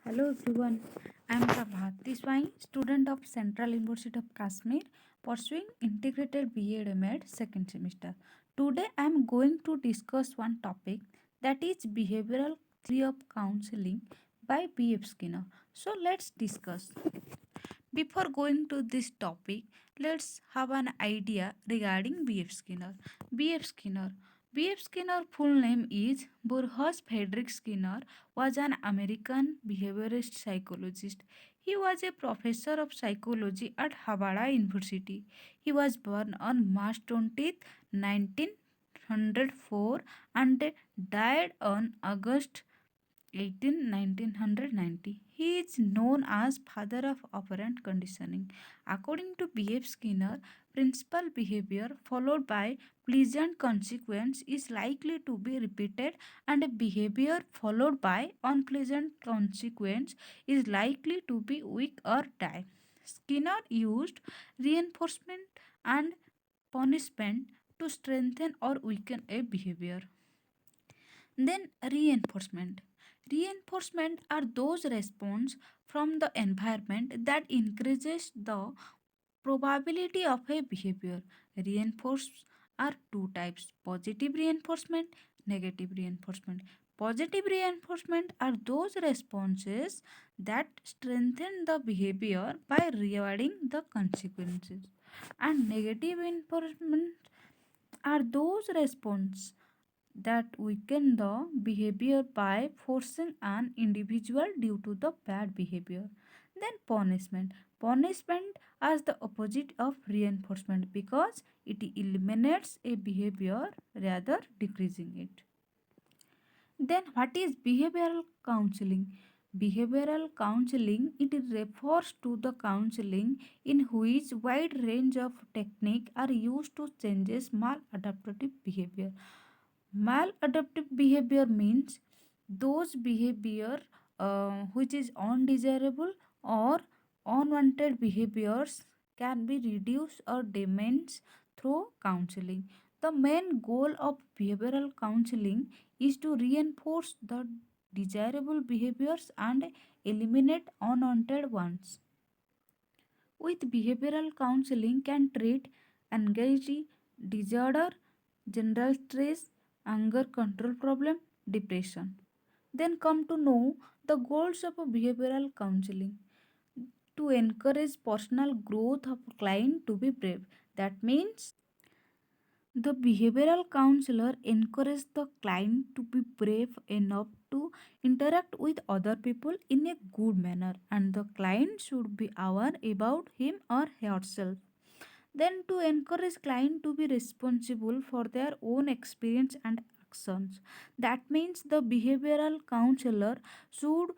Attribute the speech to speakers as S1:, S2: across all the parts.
S1: Hello everyone, I am Prabhati Swai, student of Central University of Kashmir, pursuing integrated B.Ed M.Ed second semester. Today I am going to discuss one topic, that is behavioral theory of counseling by B.F. Skinner. So let's discuss. Before going to this topic, let's have an idea regarding B.F. Skinner. B.F. Skinner. B.F. Skinner full name is Burgos Frederick Skinner, was an American behaviorist psychologist. He was a professor of psychology at Havana University. He was born on March 20th, 1904 and died on August 18, 1990. He is known as father of operant conditioning. According to B.F. Skinner, principal behavior followed by pleasant consequence is likely to be repeated, and a behavior followed by unpleasant consequence is likely to be weak or die. Skinner used reinforcement and punishment to strengthen or weaken a behavior. Then reinforcement. Reinforcement are those response from the environment that increases the probability of a behavior. Reinforce are two types: positive reinforcement, negative reinforcement. Positive reinforcement are those responses that strengthen the behavior by rewarding the consequences, and negative reinforcement are those responses that weaken the behavior by forcing an individual due to the bad behavior. Then punishment. Punishment as the opposite of reinforcement because it eliminates a behavior rather decreasing it. Then what is behavioral counseling? Behavioral counseling, it refers to the counseling in which wide range of techniques are used to changes maladaptive behavior. Maladaptive behavior means those behavior which is undesirable or unwanted behaviors can be reduced or diminished through counseling. The main goal of behavioral counseling is to reinforce the desirable behaviors and eliminate unwanted ones. With behavioral counseling can treat anxiety disorder, general stress, anger control problem, depression. Then come to know the goals of a behavioral counseling: to encourage personal growth of client to be brave. That means the behavioral counselor encourages the client to be brave enough to interact with other people in a good manner, and the client should be aware about him or herself. Then to encourage client to be responsible for their own experience and actions. That means the behavioral counselor should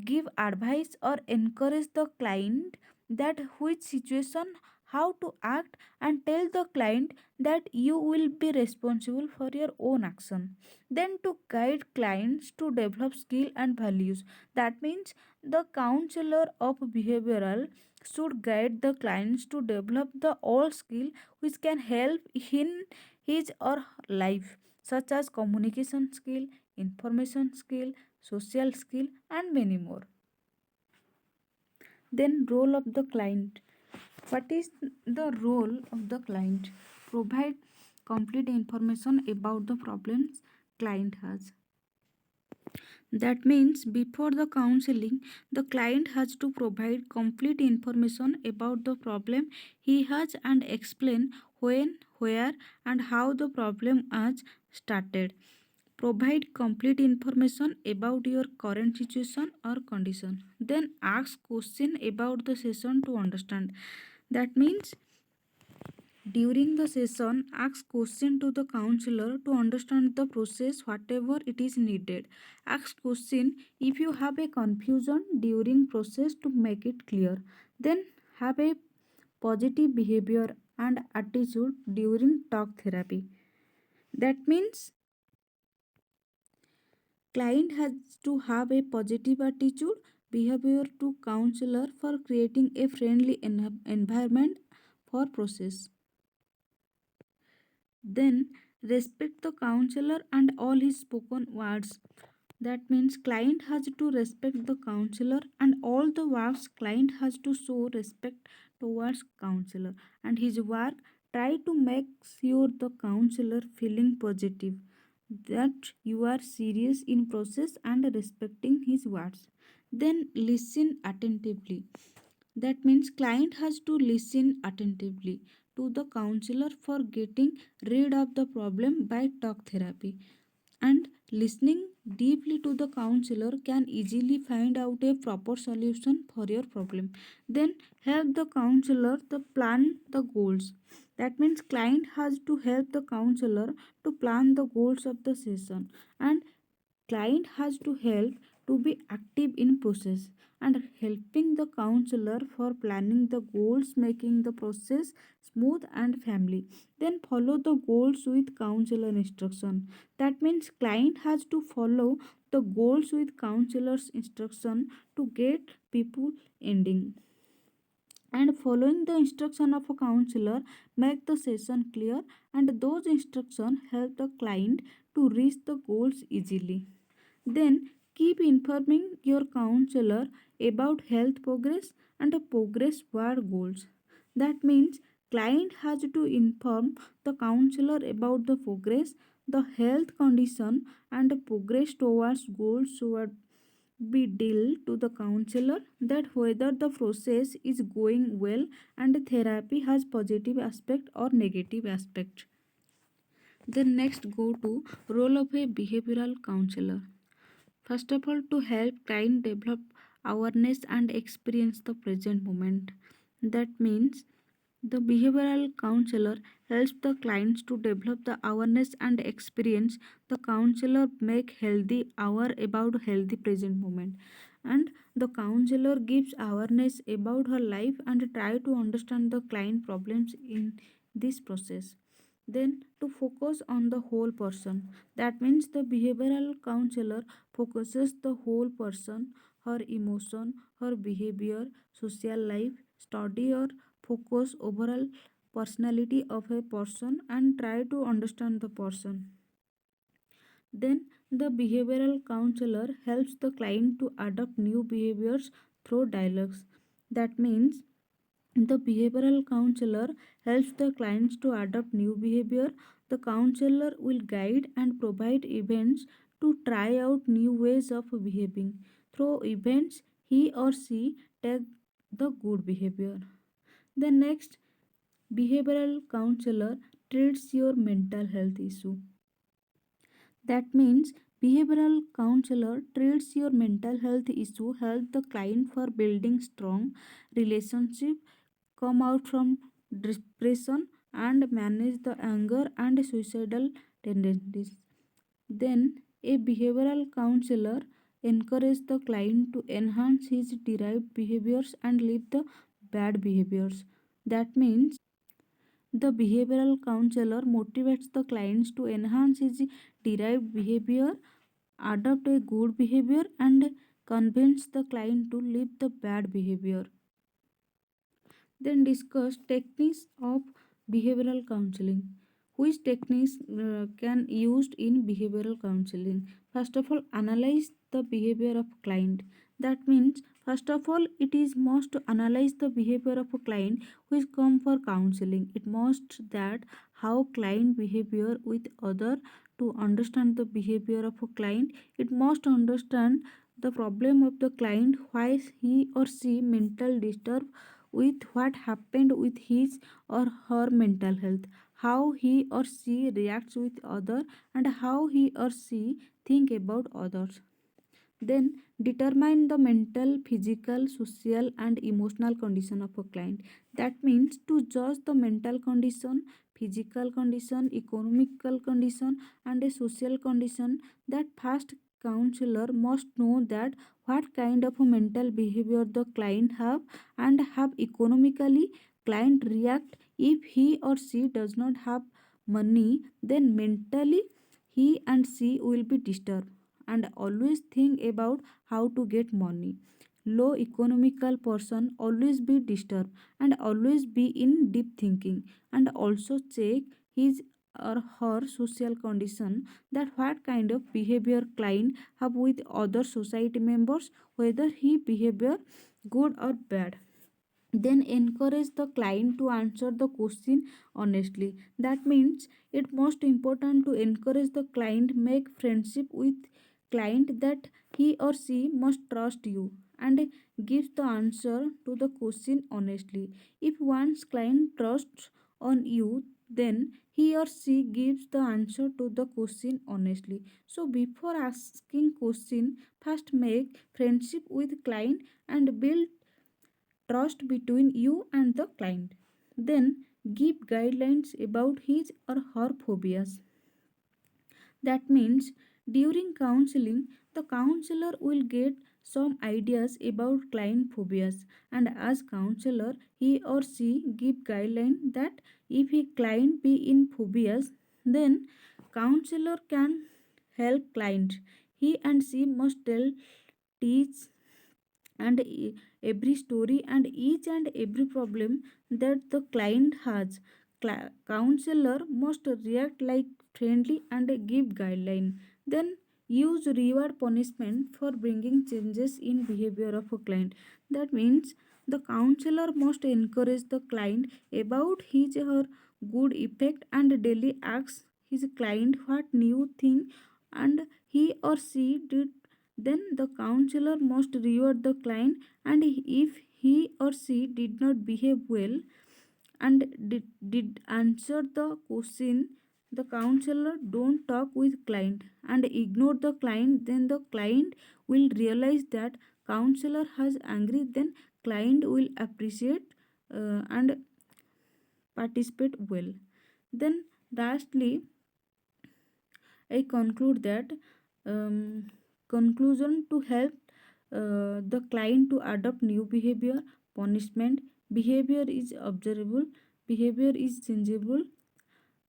S1: give advice or encourage the client that which situation how to act, and tell the client that you will be responsible for your own action. Then to guide clients to develop skill and values. That means the counselor of behavioral should guide the clients to develop the all skill which can help in his or her life, such as communication skill, information skill, social skill, and many more. Then role of the client. What is the role of the client? Provide complete information about the problems client has. That means before the counseling, the client has to provide complete information about the problem he has and explain when, where, and how the problem has started. Provide complete information about your current situation or condition. Then ask question about the session to understand. That means during the session, ask question to the counselor to understand the process whatever it is needed. Ask question if you have a confusion during process to make it clear. Then have a positive behavior and attitude during talk therapy. That means client has to have a positive attitude behavior to counselor for creating a friendly environment for process. Then respect the counselor and all his spoken words. That means client has to respect the counselor, and all the works client has to show respect towards counselor, and his work try to make sure the counselor feeling positive that you are serious in process and respecting his words. Then listen attentively. That means client has to listen attentively to the counselor for getting rid of the problem by talk therapy, and listening deeply to the counselor can easily find out a proper solution for your problem. Then help the counselor to plan the goals. That means client has to help the counselor to plan the goals of the session, and client has to help to be active in process, and helping the counselor for planning the goals making the process smooth and family. Then follow the goals with counselor instruction. That means client has to follow the goals with counselor's instruction to get people ending, and following the instruction of a counselor make the session clear, and those instructions help the client to reach the goals easily. Then keep informing your counselor about health progress and the progress toward goals. That means client has to inform the counselor about the progress, the health condition, and the progress towards goals should be deal to the counselor that whether the process is going well and therapy has positive aspect or negative aspect. Then next go to role of a behavioral counselor. First of all, to help client develop awareness and experience the present moment. That means the behavioral counselor helps the clients to develop the awareness and experience. The counselor make healthy aware about healthy present moment, and the counselor gives awareness about her life and try to understand the client problems in this process. Then to focus on the whole person. That means the behavioral counselor focuses the whole person, her emotion, her behavior, social life, study or focus overall personality of a person and try to understand the person. Then the behavioral counselor helps the client to adopt new behaviors through dialogues. That means the behavioral counselor helps the clients to adopt new behavior. The counselor will guide and provide events to try out new ways of behaving. Through events, he or she take the good behavior. The next, behavioral counselor treats your mental health issue. That means behavioral counselor treats your mental health issue, help the client for building strong relationship, come out from depression, and manage the anger and suicidal tendencies. Then a behavioral counselor encourages the client to enhance his derived behaviors and leave the bad behaviors. That means the behavioral counselor motivates the clients to enhance his derived behavior, adopt a good behavior, and convince the client to leave the bad behavior. Then discuss techniques of behavioral counseling. Which techniques can used in behavioral counseling? First of all, analyze the behavior of client. That means first of all, it is must to analyze the behavior of a client who is come for counseling. It must that how client behavior with other to understand the behavior of a client. It must understand the problem of the client, why he or she mental disturb, with what happened with his or her mental health, how he or she reacts with other, and how he or she think about others. Then determine the mental, physical, social, and emotional condition of a client. That means to judge the mental condition, physical condition, economical condition, and a social condition. That first counselor must know that what kind of a mental behavior the client have, and have economically client react if he or she does not have money, then mentally he and she will be disturbed, and always think about how to get money. Low economical person always be disturbed and always be in deep thinking, and also check his or her social condition, that what kind of behavior client have with other society members, whether he behavior good or bad. Then encourage the client to answer the question honestly. That means it most important to encourage the client, make friendship with client, that he or she must trust you and gives the answer to the question honestly. If one's client trusts on you, then he or she gives the answer to the question honestly. So before asking question, first make friendship with client and build trust between you and the client. Then give guidelines about his or her phobias. That means during counseling, the counselor will get some ideas about client phobias, and as counselor, he or she give guideline that if a client be in phobias, then counselor can help client. He and she must tell, teach, and every story and each and every problem that the client has. Counselor must react like friendly and give guideline. Then use reward punishment for bringing changes in behavior of a client. That means the counselor must encourage the client about his or her good effect and daily asks his client what new thing and he or she did. Then the counselor must reward the client, and if he or she did not behave well and did answer the question, the counselor don't talk with client and ignore the client. Then the client will realize that counselor has angry. Then client will appreciate and participate well. Then lastly, I conclude that conclusion to help the client to adopt new behavior, punishment, behavior is observable, behavior is changeable,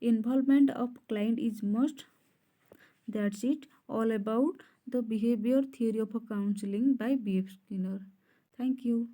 S1: involvement of client is must. That's it, all about the behavior theory of a counseling by B.F. Skinner. Thank you.